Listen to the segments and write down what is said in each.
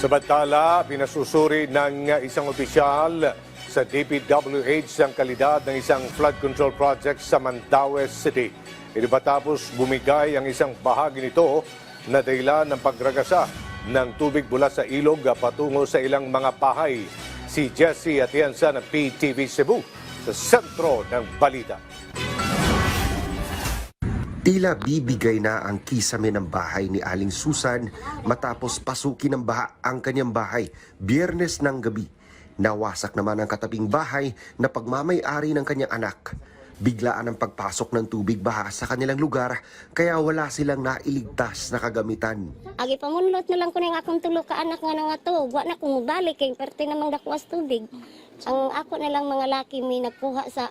Samantala, pinasusuri ng isang opisyal sa DPWH ang kalidad ng isang flood control project sa Mandaue City. Ito matapos bumigay ang isang bahagi nito na dahilan ng pagragasa ng tubig mula sa ilog patungo sa ilang mga bahay. Si Jessie Atienza ng PTV Cebu sa sentro ng balita. Tila bibigay na ang kisame ng bahay ni Aling Susan matapos pasukin ng baha ang kanyang bahay Biyernes ng gabi. Nawasak naman ang katabing bahay na pagmamay-ari ng kanyang anak. Biglaan ang pagpasok ng tubig baha sa kanilang lugar kaya wala silang nailigtas na kagamitan. Agi pamunlot na lang ko ng akong tulo ka anak nga nga to. Wa na kong balik kay perti namang dakwas tubig. Ang ako na lang mga laki may nagkuha sa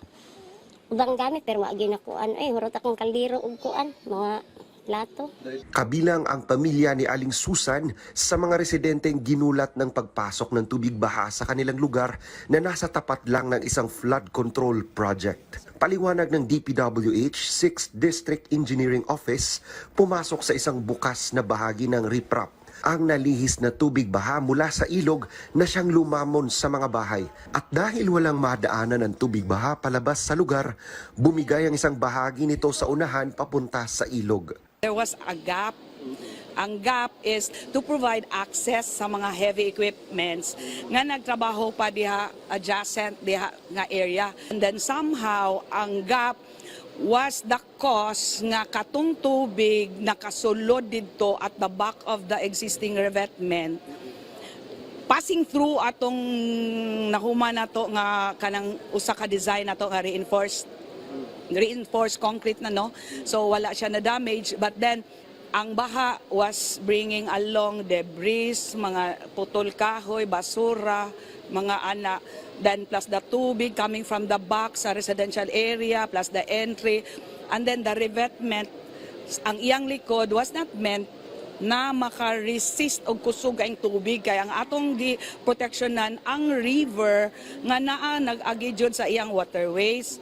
ubang gamit pero maagi na kuan hurot akong kaldero ug kuan mga plato. Kabilang ang pamilya ni Aling Susan sa mga residenteng ginulat ng pagpasok ng tubig baha sa kanilang lugar na nasa tapat lang ng isang flood control project. Paliwanag ng DPWH 6th District Engineering Office, pumasok sa isang bukas na bahagi ng riprap ang nalihis na tubig baha mula sa ilog na siyang lumamon sa mga bahay. At dahil walang madaanan ng tubig baha palabas sa lugar, bumigay ang isang bahagi nito sa unahan papunta sa ilog. There was a gap. Ang gap is to provide access sa mga heavy equipments nga nagtrabaho pa diha adjacent diha nga area. And then somehow ang gap was the cause nga katong tubig nakasulod dito at the back of the existing revetment passing through atong nahuman nato nga kanang usa ka design nato nga reinforced concrete na no, so wala siya na damage, but then ang baha was bringing along debris, mga putol kahoy, basura, mga anak. Then plus the tubig coming from the back sa residential area, plus the entry. And then the revetment, ang iyang likod was not meant na makaresist og kusog ang tubig. Kaya ang atong gi-protectionan ang river nga naa nag-agi jud sa iyang waterways.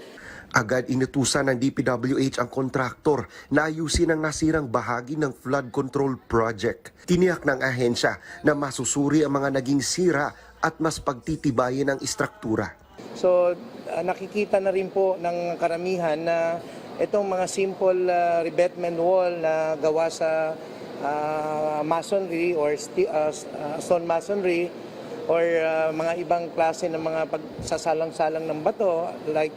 Agad inutusan ng DPWH ang kontraktor na ayusin ang nasirang bahagi ng flood control project. Tiniyak ng ahensya na masusuri ang mga naging sira at mas pagtitibayin ang istruktura. So nakikita na rin po ng karamihan na itong mga simple revetment wall na gawa sa masonry or stone masonry or mga ibang klase ng mga pagsasalang-salang ng bato like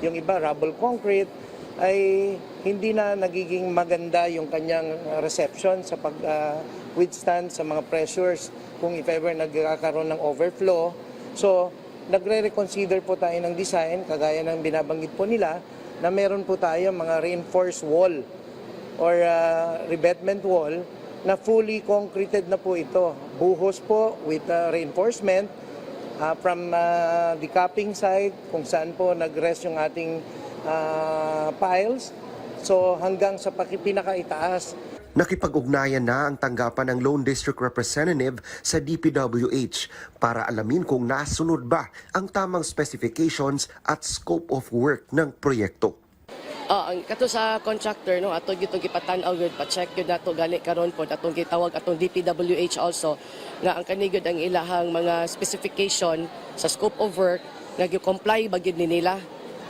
yung iba rubble concrete ay hindi na nagiging maganda yung kanyang reception sa pag-withstand sa mga pressures kung if ever nagkakaroon ng overflow. So nagre-reconsider po tayo ng design kagaya ng binabanggit po nila na meron po tayo mga reinforced wall or revetment wall na fully concreted na po ito. Buhos po with reinforcement from the capping site kung saan po nag-rest yung ating piles. So hanggang sa pinakaitaas. Nakipag-ugnayan na ang tanggapan ng Lone District Representative sa DPWH para alamin kung nasunod ba ang tamang specifications at scope of work ng proyekto. Ang kato sa contractor no ato gitong gipatan-aw gyud pa-check gyud nato gani karon pod atong gitawag atong DPWH also nga ang kanigod ang ilahang mga specification sa scope of work nga gi-comply ba gyud ni nila.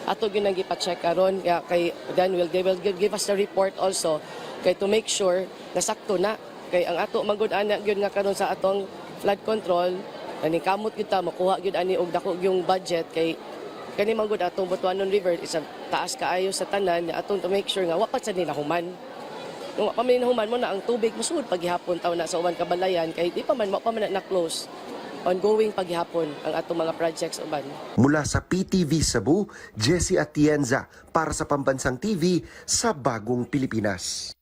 Ato gyud nang gipa-check karon kay then they will give us the report also kay to make sure na sakto na kay ang ato manggod ana gyud nga karon sa atong flood control ani kamot gyud ta makuha gyud ani og dako yung budget kay kani manggod atong Butuanon River isa taas kaayo sa tanan atong to make sure nga wa pa sa nila human. Kung wa pa man human mo na ang tubig musud paghihapon taw na sa uban kabalayan kay di pa man na close. Ongoing paghihapon ang atong mga projects uban. Mula sa PTV Cebu, Jessie Atienza para sa Pambansang TV sa Bagong Pilipinas.